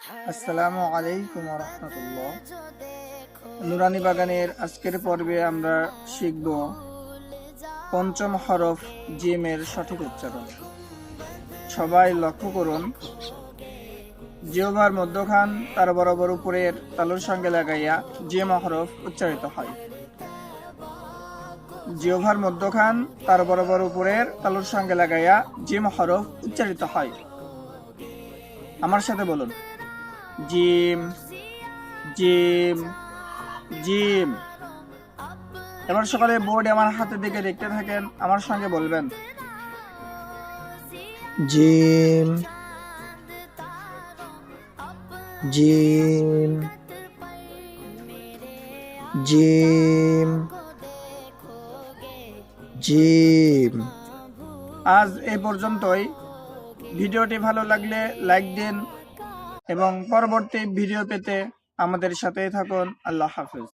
আসসালামু আলাইকুম ওয়া রাহমাতুল্লাহ। নুরানি বাগানের আজকের পর্বে আমরা শিখব পঞ্চম হরফ জিমের সঠিক উচ্চারণ। সবাই লক্ষ্য করুন, জিহ্বার মধ্যখান তার বরাবর উপরের তালুর সঙ্গে লাগাইয়া জিম হরফ উচ্চারিত হয়। জিহ্বার মধ্যখান তার বরাবর উপরের তালুর সঙ্গে লাগাইয়া জিম হরফ উচ্চারিত হয়। আমার সাথে বলুন, জিম জিম জিম। এবার সকালে বোর্ডে আমার হাতের দিকে দেখতে থাকেন, আমার সঙ্গে বলবেন, জিম জিম জিম জিম। আজ এই পর্যন্তই। ভিডিওটি ভালো লাগলে লাইক দিন এবং পরবর্তী ভিডিও পেতে আমাদের সাথেই থাকুন। আল্লাহ হাফেজ।